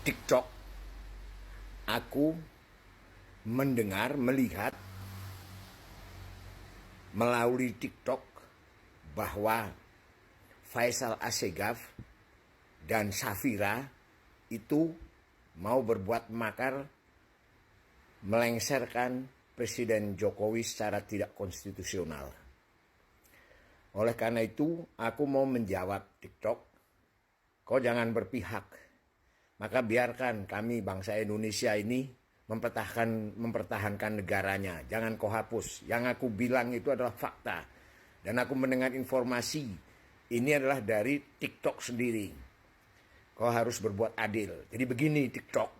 TikTok, aku mendengar, melihat melalui TikTok bahwa Faisal Assegaf dan Safira itu mau berbuat makar melengsarkan Presiden Jokowi secara tidak konstitusional. Oleh karena itu, aku mau menjawab TikTok, kau jangan berpihak. Maka biarkan kami bangsa Indonesia ini mempertahankan negaranya. Jangan kau hapus. Yang aku bilang itu adalah fakta. Dan aku mendengar informasi, ini adalah dari TikTok sendiri. Kau harus berbuat adil. Jadi begini TikTok.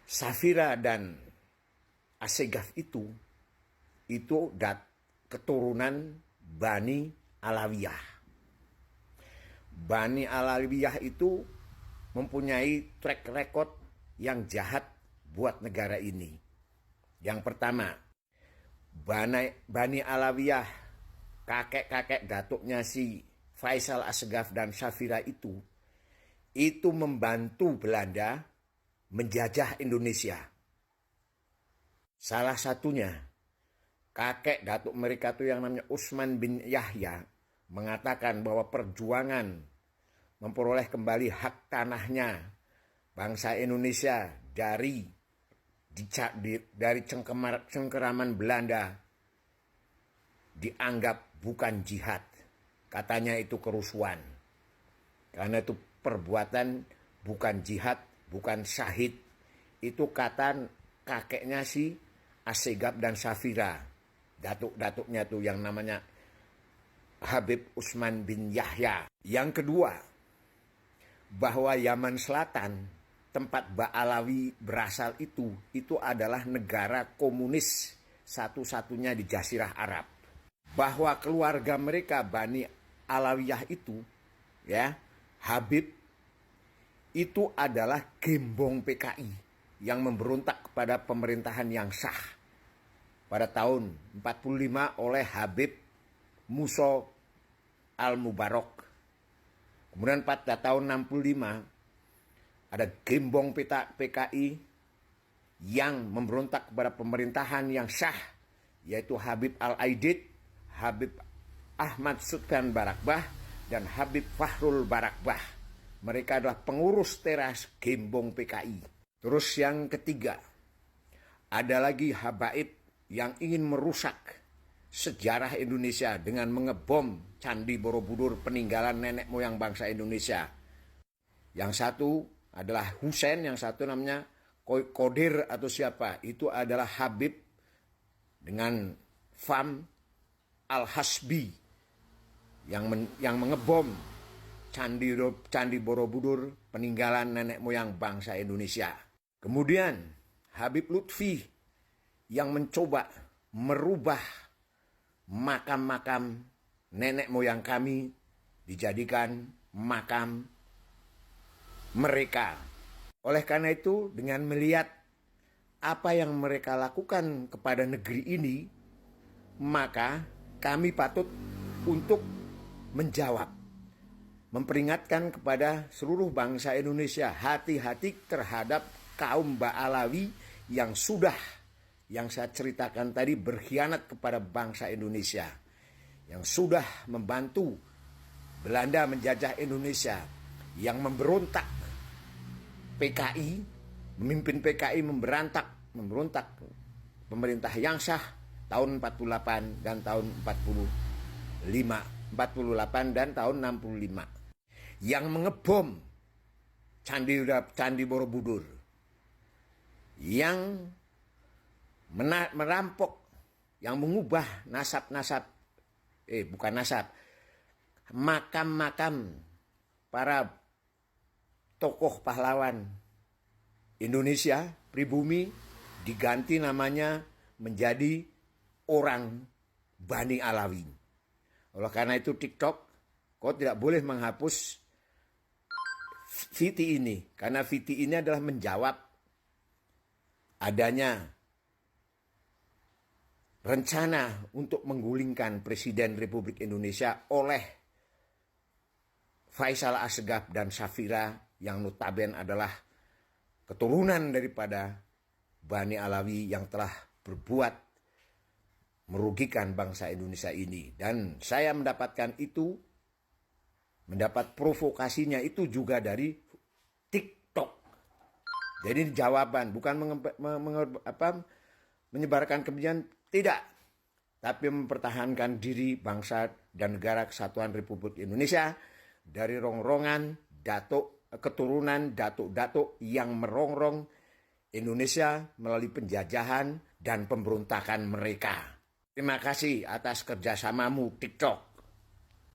Safira dan Assegaf itu keturunan Bani Alawiyah. Bani Alawiyah itu mempunyai track record yang jahat buat negara ini. Yang pertama, Bani Alawiyah, kakek-kakek datuknya si Faisal Assegaf dan Safira itu membantu Belanda menjajah Indonesia. Salah satunya, kakek datuk mereka itu yang namanya Usman bin Yahya mengatakan bahwa perjuangan memperoleh kembali hak tanahnya bangsa Indonesia dari cengkeraman Belanda dianggap bukan jihad. Katanya itu kerusuhan. Karena itu perbuatan bukan jihad, bukan syahid. Itu kata kakeknya si Assegaf dan Safira. Datuk-datuknya tuh yang namanya Habib Usman bin Yahya. Yang kedua, bahwa Yaman Selatan, tempat Ba'alawi berasal itu adalah negara komunis satu-satunya di Jazirah Arab. Bahwa keluarga mereka Bani Alawiyah itu, ya, Habib itu adalah gembong PKI yang memberontak kepada pemerintahan yang sah pada tahun 45 oleh Habib Musa Al-Mubarak. Kemudian pada tahun 65 ada gembong PKI yang memberontak kepada pemerintahan yang sah, yaitu Habib Al-Aidid, Habib Ahmad Subhan Barakbah, dan Habib Fahrul Barakbah. Mereka adalah pengurus teras gembong PKI. Terus yang ketiga, ada lagi habaib yang ingin merusak sejarah Indonesia dengan mengebom Candi Borobudur peninggalan nenek moyang bangsa Indonesia. Yang satu adalah Husain, yang satu namanya Kodir atau siapa. Itu adalah Habib dengan Fam Al-Hasbi yang mengebom Candi Borobudur peninggalan nenek moyang bangsa Indonesia. Kemudian Habib Lutfi yang mencoba merubah makam-makam nenek moyang kami dijadikan makam mereka. Oleh karena itu, dengan melihat apa yang mereka lakukan kepada negeri ini, maka kami patut untuk menjawab, memperingatkan kepada seluruh bangsa Indonesia, hati-hati terhadap kaum Ba'alawi yang saya ceritakan tadi berkhianat kepada bangsa Indonesia, yang sudah membantu Belanda menjajah Indonesia, yang memberontak PKI, memimpin PKI memberontak pemerintah yang sah tahun 48 dan tahun 48 dan tahun 65, yang mengebom Candi Borobudur, yang merampok, yang mengubah makam-makam para tokoh pahlawan Indonesia pribumi, diganti namanya menjadi orang Bani Alawi. Oleh karena itu TikTok, kau tidak boleh menghapus VT ini, karena VT ini adalah menjawab adanya rencana untuk menggulingkan Presiden Republik Indonesia oleh Faisal Assegaf dan Safira yang notabene adalah keturunan daripada Bani Alawi yang telah berbuat merugikan bangsa Indonesia ini. Dan saya mendapatkan itu, mendapat provokasinya itu juga dari TikTok. Jadi jawaban bukan menyebarkan kebencian, tidak, tapi mempertahankan diri bangsa dan negara kesatuan Republik Indonesia dari rongrongan keturunan datuk-datuk yang merongrong Indonesia melalui penjajahan dan pemberontakan mereka. Terima kasih atas kerjasamamu TikTok.